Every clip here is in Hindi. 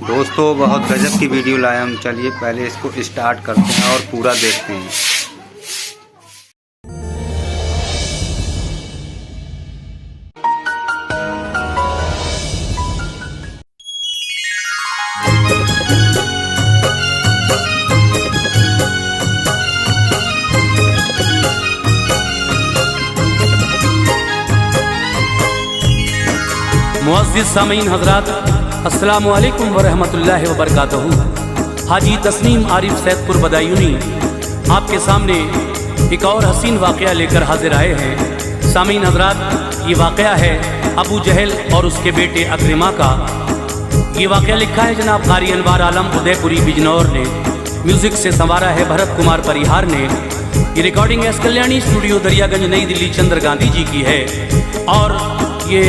दोस्तों बहुत गजब की वीडियो लाए हम। चलिए पहले इसको स्टार्ट करते हैं और पूरा देखते हैं। मुअज़्ज़िज़ सामीन हज़रात, अस्सलामु अलैकुम व रहमतुल्लाहि व बरकातहू। हाजी तस्नीम आरिफ सैदपुर बदायूनी आपके सामने एक और हसीन वाक़या लेकर हाजिर आए हैं। सामीन हज़रात, ये वाक़या है अबू जहल और उसके बेटे अक्रिमा का। ये वाक़या लिखा है जनाब क़ारी अनवार आलम उदयपुरी बिजनौर ने, म्यूज़िक से संवारा है भरत कुमार परिहार ने। ये recording S Kalyani studio Daryaganj नई दिल्ली चंद्र गांधी जी की है। और ये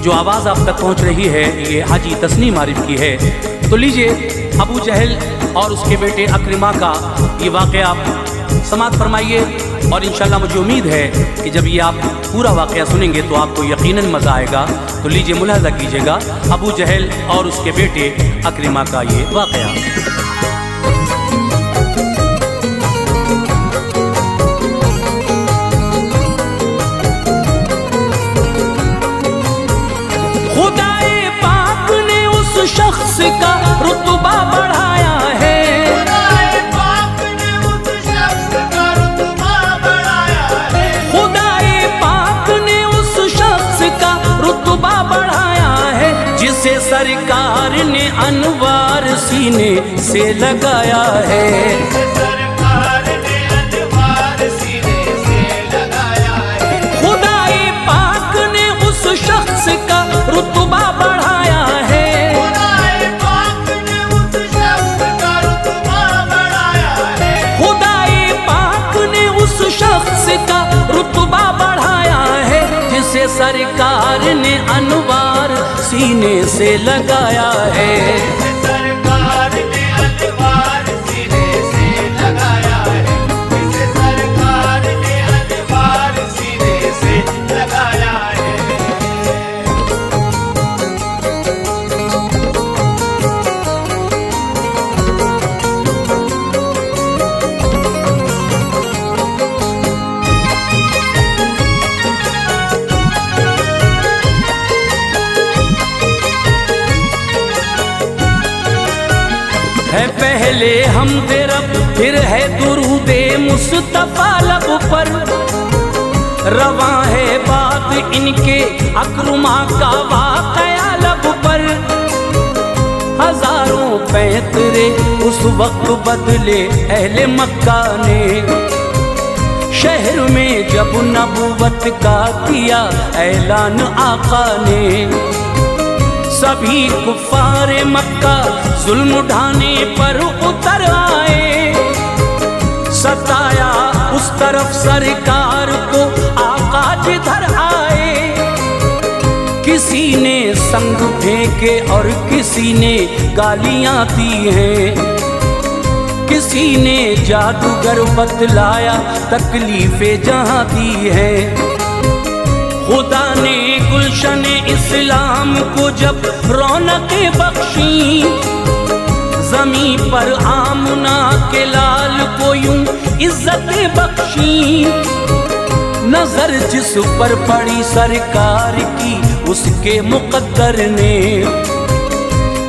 जो आवाज़ आप तक पहुंच रही है ये हाजी तस्नीम आरिफ की है। तो लीजिए अबू जहल और उसके बेटे अक्रिमा का ये वाक़या आप समाअत फरमाइए। और इंशाल्लाह मुझे उम्मीद है कि जब ये आप पूरा वाक़या सुनेंगे तो आपको यकीनन मज़ा आएगा। तो लीजिए मुलाहज़ा कीजिएगा अबू जहल और उसके बेटे अक्रिमा का ये वाक़या। शख्स का रुतबा बढ़ाया है, खुदाए पाक ने उस शख्स का रुतबा बढ़ाया है। खुदाए पाक ने उस शख्स का रुतबा बढ़ाया है, जिसे सरकार ने अनवार सीने से लगाया है। सरकार ने अनवार सीने से लगाया है। खुदाए पाक ने उस शख्स का रुतबा बढ़ाया है, शख्स का रुतबा बढ़ाया है, जिसे सरकार ने अनवार सीने से लगाया है। सरकार ने अनवार सीने से लगाया है, जिसे सरकार ने अनवार सीने से लगाया है। है पहले हम रब फिर है दुरूदे मुस्तफा लब पर, रवां है बात इनके अक्रमा का वाक़या लब पर। हजारों पैतरे उस वक्त बदले अहले मक्का ने, शहर में जब नबूवत का किया ऐलान आका ने। सभी कुफ़ारे मक्का जुल्म उठाने पर उतर आए, सताया उस तरफ सरकार को आका जिधर आए। किसी ने संग फेंके और किसी ने गालियां दी हैं, किसी ने जादूगर बतलाया तकलीफें जहां दी हैं। खुदा ने गुलशन इस्लाम को जब रौनकें बख्शी, ज़मीं पर आमना के लाल को यूं इज्जतें बख्शी। नजर जिस पर पड़ी सरकार की उसके मुक़द्दर ने,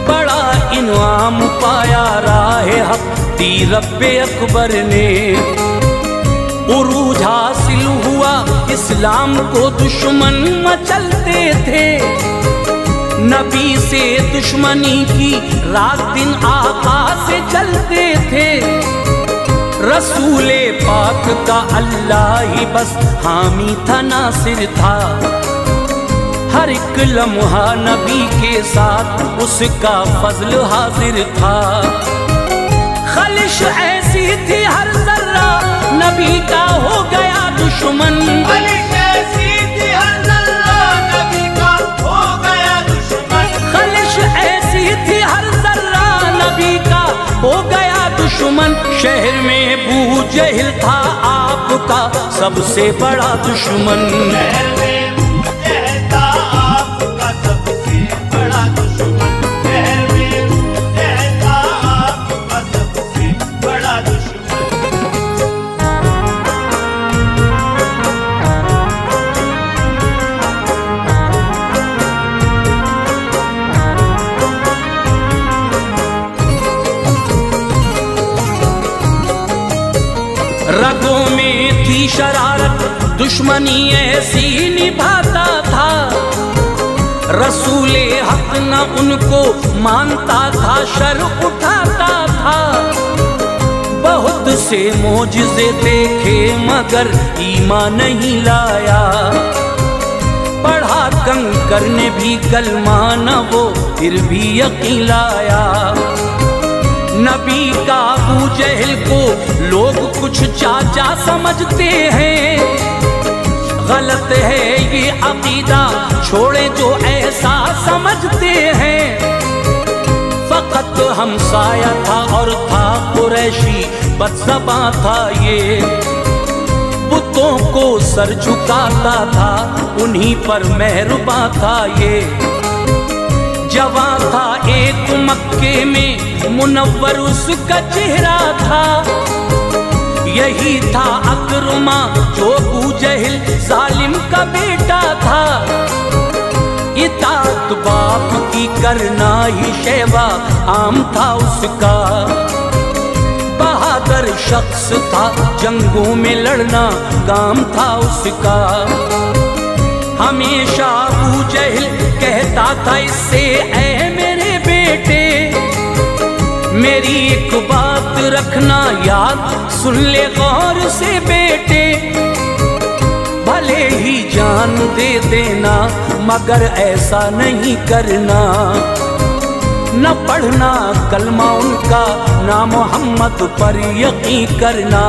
बड़ा इनाम पाया राहे हक दी रब्बे अकबर ने। उरूज हासिल हुआ इस्लाम को दुश्मन मचलते थे, नबी से दुश्मनी की रात दिन आका से चलते थे। रसूले पाक का अल्लाह ही बस हामी था नासिर था, हर एक लम्हा नबी के साथ उसका फजल हाजिर था। खलिश ऐसी थी हर जर्रा नबी का हो गया दुश्मन, खलिश ऐसी थी हर जर्रा नबी का हो गया दुश्मन। खलिश ऐसी थी हर जर्रा नबी का हो गया दुश्मन। शहर में अबू जहल था आपका सबसे बड़ा दुश्मन। शहर में अबू जहल था आपका सबसे बड़ा दुश्मन। शहर में शरारत दुश्मनी ऐसी निभाता था, रसूले हक न उनको मानता था, शर उठाता था। बहुत से मोजिज़े देखे मगर ईमान नहीं लाया, पढ़ा कंकर ने भी कलमा न वो फिर भी यकीन लाया। नबी का अबू जहल को लोग कुछ चाचा समझते हैं, गलत है ये अकीदा छोड़े जो ऐसा समझते हैं। फकत हमसाया था और था कुरैशी बदज़बां था ये, बुतों को सर झुकाता था उन्हीं पर मेहरबां था ये। जवां था एक मक्के में मुनव्वर उसका चेहरा था, यही था अकरमा जो अबू जहल जालिम का बेटा था। इताअत बाप की करना ही शैवा आम था उसका, बहादुर शख्स था जंगों में लड़ना काम था उसका। हमेशा अबू जहल कहता था इससे ऐ मेरे बेटे, मेरी एक बात रखना याद सुन ले गौर से बेटे, भले ही जान दे देना मगर ऐसा नहीं करना, न पढ़ना कलमा उनका ना मोहम्मद पर यकीन करना।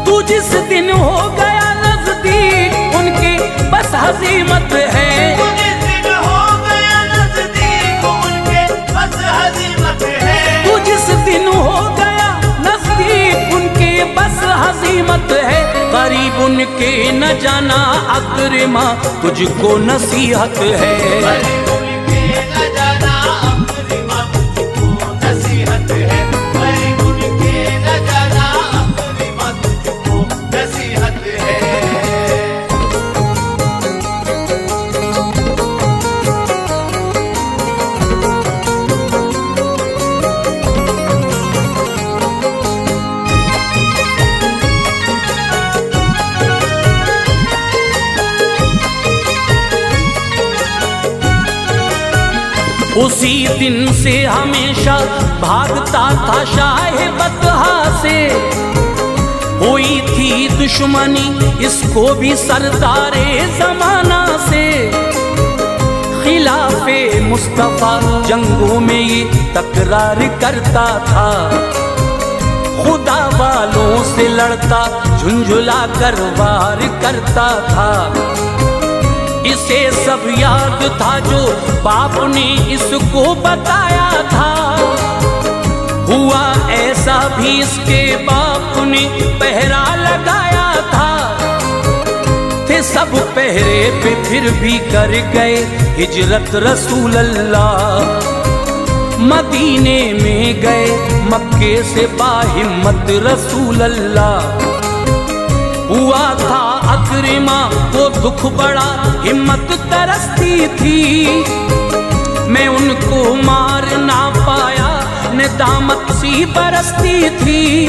तू जिस दिन हो गया नजदीक उनके बस हज़ीमत है, जिस दिन हो गया नजदीक उनके बस हज़ीमत है। तू जिस दिन हो गया नजदीक उनके बस हज़ीमत है, करीब उनके न जाना अकरमा तुझको नसीहत है। करीब उनके न जाना अकरमा तुझको नसीहत है, करीब उनके न जाना अकरमा तुझको नसीहत है। उसी दिन से हमेशा भागता था शाह बतहा से, हुई थी दुश्मनी इसको भी सरदारे जमाना से। खिलाफे मुस्तफा जंगों में ये तकरार करता था, खुदा वालों से लड़ता झुंझुला कर वार करता था। इसे सब याद था जो बाप ने इसको बताया था, हुआ ऐसा भी इसके बाप ने पहरा लगाया था। थे सब पहरे पे फिर भी कर गए हिजरत रसूल अल्लाह, मदीने में गए मक्के से बाहिम्मत रसूल अल्लाह। हुआ था अकरमा को दुख बड़ा हिम्मत तरसती थी, मैं उनको मार ना पाया नेदामत सी बरसती थी।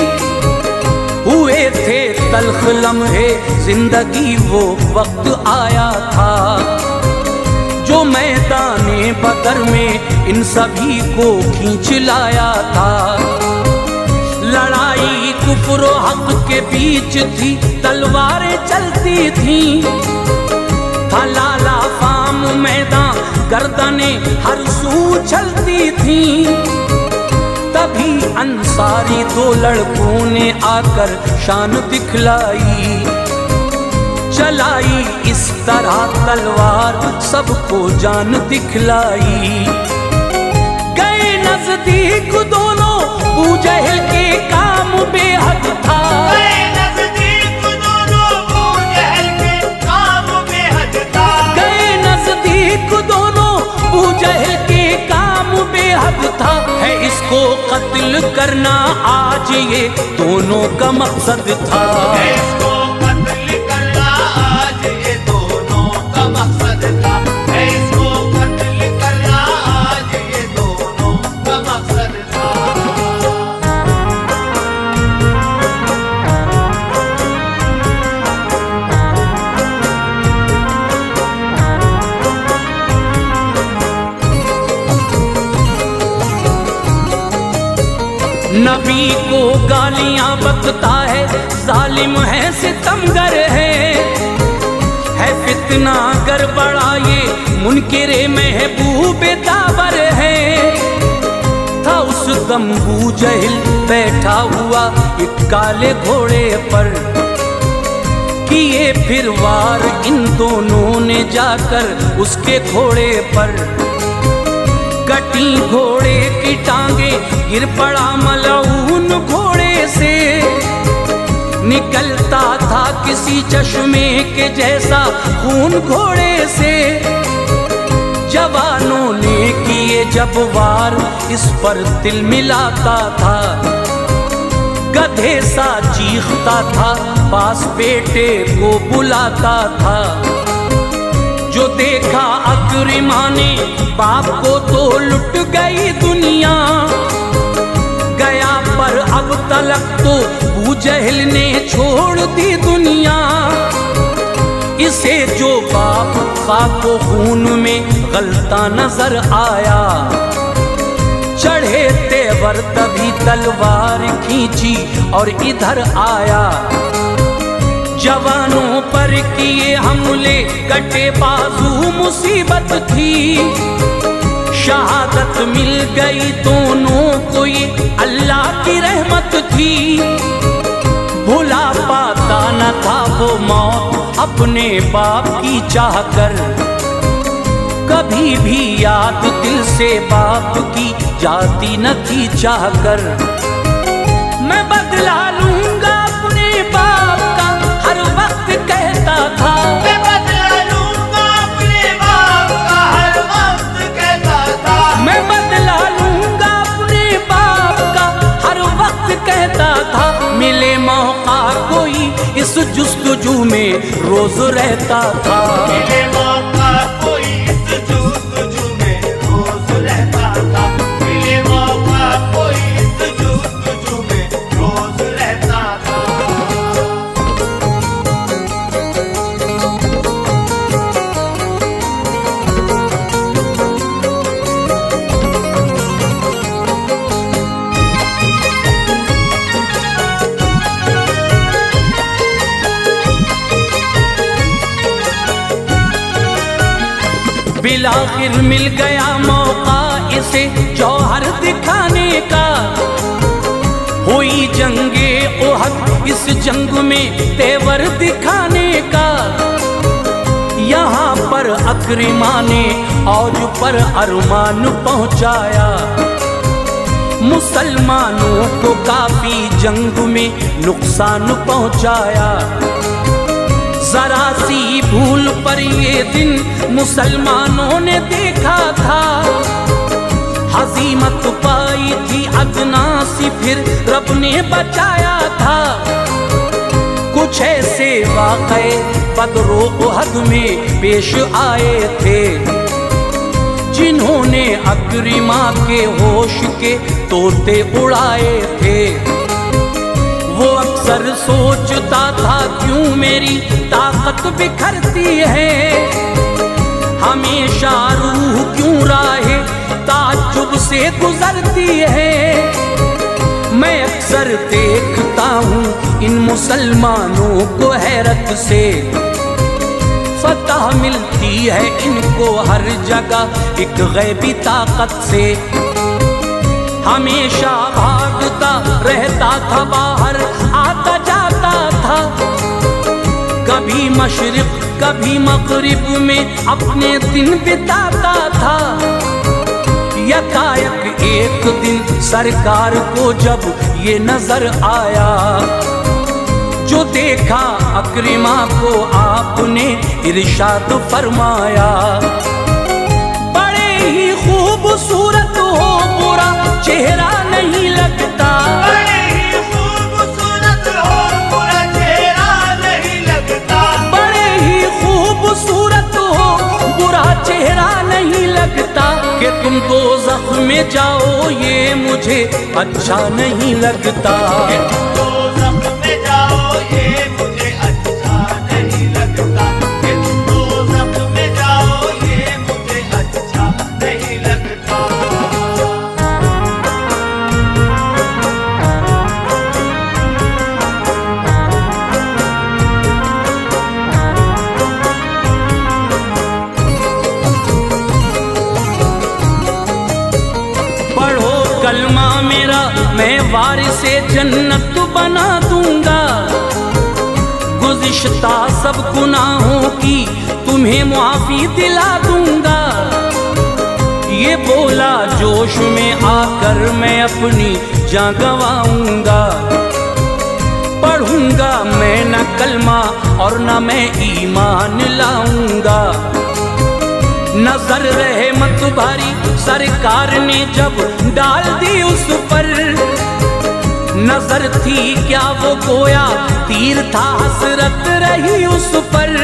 हुए थे तल्ख लम्हे जिंदगी वो वक्त आया था, जो मैदाने बदर में इन सभी को खींच लाया था। लड़ाई कुफ्र हक के बीच थी, तलवारें चलती थी, था लाला फाम मैदान गर्दने हर सू चलती थी। तभी अंसारी दो लड़कों ने आकर शान दिखलाई, चलाई इस तरह तलवार सबको जान दिखलाई। गए नजदीक दोनों अबू जहल के काम बेहद था, गए नजदीक दोनों अबू जहल के काम बेहद था, गए नजदीक दोनों अबू जहल के काम बेहद था। है इसको कत्ल करना आज ये दोनों का मकसद था, इसको कत्ल करना आज ये दोनों का मकसद था, इसको कत्ल करना आज ये दोनों का मकसद था। नबी को गालियां बकता है, जालिम है सितमगर है फितना गड़बड़ा ये मुनकिरे महबूब दावर है। था उस दम बू जहिल बैठा हुआ एक काले घोड़े पर, किए फिर वार इन दोनों ने जाकर उसके घोड़े पर। कटी घोड़े की टांगे, गिर पड़ा मलऊन घोड़े से, निकलता था किसी चश्मे के जैसा खून घोड़े से। जवानों ने किए जब वार इस पर तिल मिलाता था, गधे सा चीखता था पास बेटे को बुलाता था। जो देखा अकरिमा ने बाप को तो लुट गई दुनिया, गया पर अब तलक तो अबू जहल ने छोड़ दी दुनिया। इसे जो बाप खाको खून में गलता नजर आया, चढ़े तेवर तभी तलवार खींची और इधर आया। जवानों पर किए हमले कटे बाजू मुसीबत थी, शहादत मिल गई दोनों को ये अल्लाह की रहमत थी। भुला पाता न था वो मौत अपने बाप की चाह कर, कभी भी याद दिल से बाप की जाती न थी चाह कर। मैं बदला लूंगा अपने बाप का हर वक्त कहता था, मैं बदला लूंगा अपने बाप का हर वक्त कहता था। मैं बदला लूंगा अपने बाप का हर वक्त कहता था। मिले मौका कोई इस जुस्तजू में रोज रहता था, मिले मौका कोई इस जुस्तजू में रोज रहता था। मिले मौका कोई इस जुस्तजू में रोज रहता था। बिलाखिर मिल गया मौका इसे जौहर दिखाने का। हुई जंगे ओहद इस जंग में तेवर दिखाने का। यहाँ पर अकरिमा ने औज पर अरमान पहुँचाया, मुसलमानों को काफी जंग में नुकसान पहुँचाया। जरा सी भूल पर ये दिन मुसलमानों ने देखा था, हजीमत पाई थी अदना सी फिर रब ने बचाया था। कुछ ऐसे वाक़े बदरो उहद में पेश आए थे, जिन्होंने अकरिमा के होश के तोते उड़ाए थे। वो अक्सर सोचता था क्यों मेरी ताकत बिखरती है, हमेशा रूह क्यों राहे ताज्जुब से गुजरती है। मैं अक्सर देखता हूँ इन मुसलमानों को हैरत से, फतह मिलती है इनको हर जगह एक गैबी ताकत से। हमेशा भागता रहता था बाहर आता जाता था, कभी मशरिक कभी मगरिब में अपने दिन बिताता था। यकायक एक दिन सरकार को जब ये नजर आया, जो देखा अकरिमा को आपने इरशाद फरमाया। बड़े ही खूबसूरत हो बुरा चेहरा नहीं लगता, बड़े ही खूबसूरत हो बुरा चेहरा नहीं लगता। बड़े ही खूबसूरत हो बुरा चेहरा नहीं लगता। कि तुम दोज़ख में जाओ ये मुझे अच्छा नहीं लगता। दोज़ख में जाओ ये मुझे अच्छा नहीं लगता। दोज़ख में जाओ ये मुझे अच्छा नहीं लगता। कलमा मेरा मैं वारिसे जन्नत बना दूंगा। गुज़िश्ता सब गुनाहों की तुम्हें मुआफ़ी दिला दूंगा। ये बोला जोश में आकर मैं अपनी जान गंवाऊंगा। पढ़ूंगा मैं न कलमा और न मैं ईमान लाऊंगा। नजर रहमत भारी सरकार ने जब डाल दी उस पर, नजर थी क्या वो गोया तीर था हसरत रही उस पर।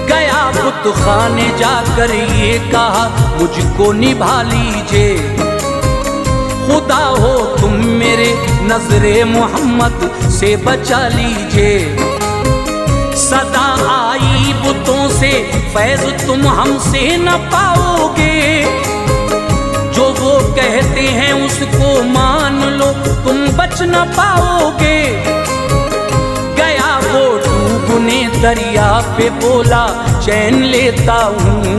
गया बुत खाने जाकर ये कहा मुझको निभा लीजिए, खुदा हो तुम मेरे नजरे मोहम्मद से बचा लीजिए। सदा आई बुतों से फैज तुम हमसे न पाओगे, जो वो कहते हैं उसको मान लो तुम बच न पाओगे। गया वो डूबने दरिया पे बोला चैन लेता हूँ,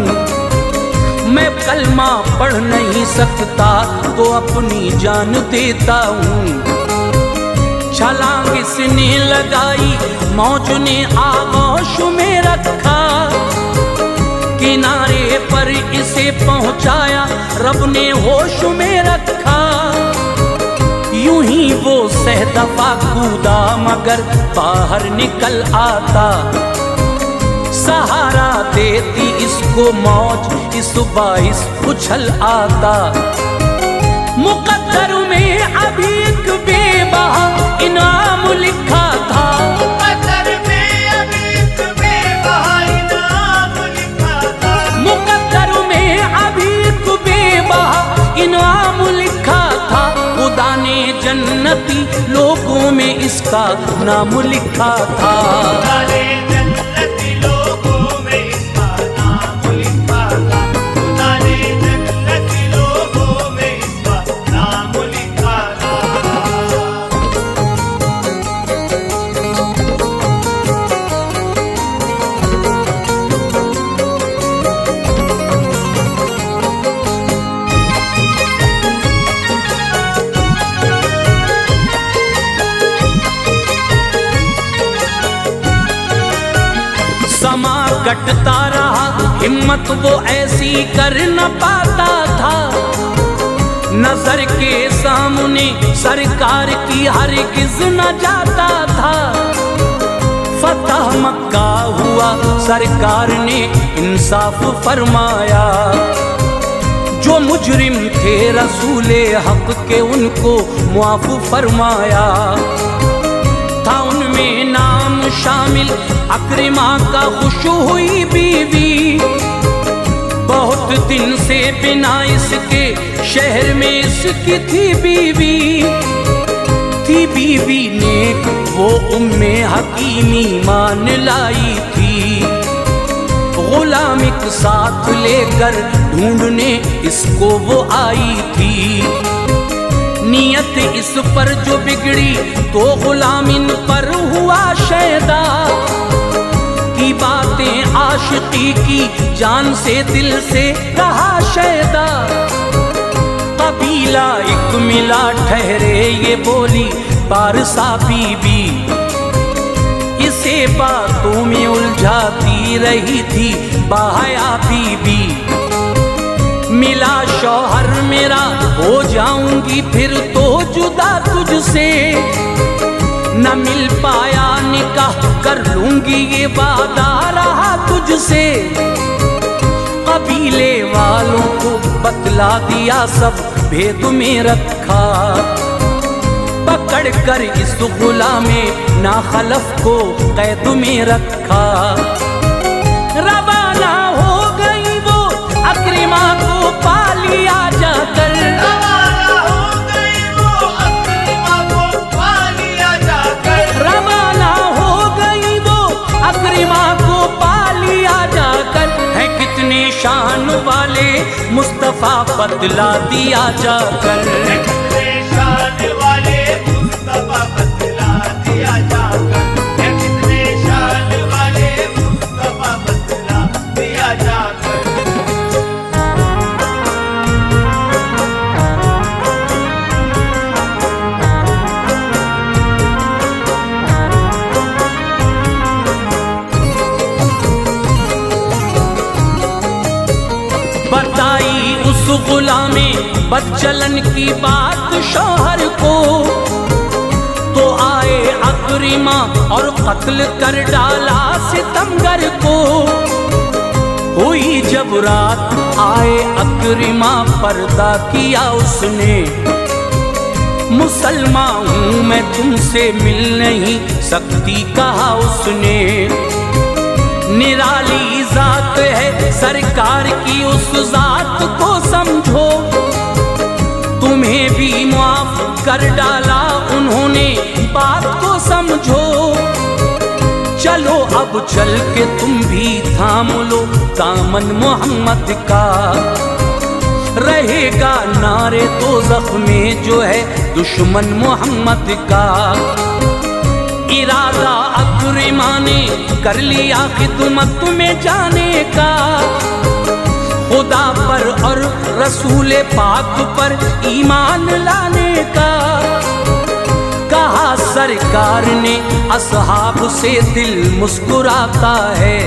मैं कलमा पढ़ नहीं सकता तो अपनी जान देता हूँ। छलांग इसने लगाई मौज ने आगोश में रखा, किनारे पर इसे पहुंचाया रब ने होश में रखा। यूं ही वो सहदफा कूदा मगर बाहर निकल आता, सहारा देती इसको मौज इस बाइस उछल आता। मुकद्दर में अभी एक बेबहा इनाम लिखा था, मुकद्दर में अभी एक बेबहा इनाम लिखा था। मुकद्दर में अभी एक बेबहा इनाम लिखा था। खुदा ने जन्नती लोगों में इसका नाम लिखा था। खुदा ने जन्नती लोगों में इसका नाम लिखा था। खुदा ने जन्नती लोगों में इसका नाम लिखा था। समा कटता रहा हिम्मत वो ऐसी कर न पाता था, नजर के सामने सरकार की हरगिज़ न जाता था। फतह मक्का हुआ सरकार ने इंसाफ फरमाया, जो मुजरिम थे रसूले हक के उनको मुआफ फरमाया। था उनमें नाम शामिल अक्रिमा का खुश हुई बीवी, बहुत दिन से बिना इसके शहर में इसकी थी बीवी। थी बीवी नेक वो उम्मे हकीमी मान लाई थी, गुलाम एक साथ लेकर ढूंढने इसको वो आई थी। नियत इस पर जो बिगड़ी तो गुलाम इन पर हुआ शैदा, की बातें आशिकी की जान से दिल से रहा शैदा। कबीला एक मिला ठहरे ये बोली पारसा बीबी, इसे बातों में उलझाती रही थी बाहया बीबी। मिला शौहर मेरा हो जाऊंगी फिर तो जुदा तुझसे, न मिल पाया निकाह कर लूंगी ये वादा रहा तुझसे। कबीले वालों को बतला दिया सब भेद में रखा, पकड़ कर इस गुलामे नाखलफ को कैद में रखा। रवाना हो गई वो अक्रिमा को पा लिया जाकर, रवाना हो गई वो अक्रिमा को पा लिया जाकर। रवाना हो गई वो अक्रिमा को पा लिया जाकर। है कितने शान वाले मुस्तफा बतला दिया जाकर, कितने शान वाले मुस्तफा बतला दिया जाकर। कितने शान वाले मुस्तफा बतला दिया जाकर। बदचलन की बात शौहर को, तो आए अकरीमा और कत्ल कर डाला सितमगर को। हुई जब रात आए अकरीमा, पर्दा किया उसने, मुसलमान हूँ मैं तुमसे मिल नहीं सकती कहा उसने। निराली जात है सरकार की, उस जात को समझो, तुम्हें भी माफ कर डाला उन्होंने, बात को समझो। चलो अब चल के तुम भी थाम लो दामन मोहम्मद का, रहेगा नारे दोज़ख में जो है दुश्मन मोहम्मद का। इरादा अकरीमा ने कर लिया खिदमत में जाने का, खुदा पर और रसूल पाक पर ईमान लाने का। कहा सरकार ने असहाब से दिल मुस्कुराता है,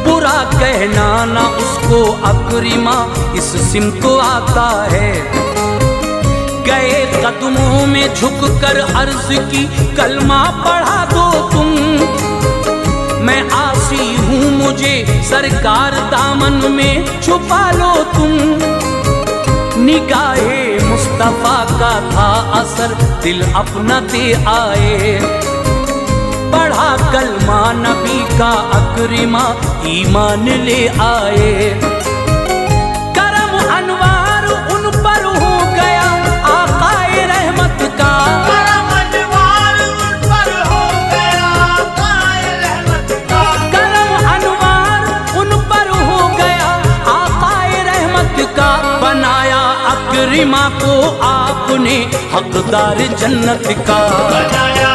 बुरा कहना ना उसको अकरीमा इस सिमत आता है। गए कदमों में झुककर अर्ज की, कलमा पढ़ा दो तुम, मैं आसी हूँ मुझे सरकार दामन में छुपा लो तुम। निगाहे मुस्तफा का था असर, दिल अपना दे आए, पढ़ा कलमा नबी का अकरीमा ईमान ले आए। करम अनवार उन पर हो गया आकाए रहमत का, करम अनवार उन पर हो गया आकाए रहमत का, करम अनवार उन पर हो गया आकाए रहमत का। बनाया अकरीमा को आपने हकदार जन्नत का, बनाया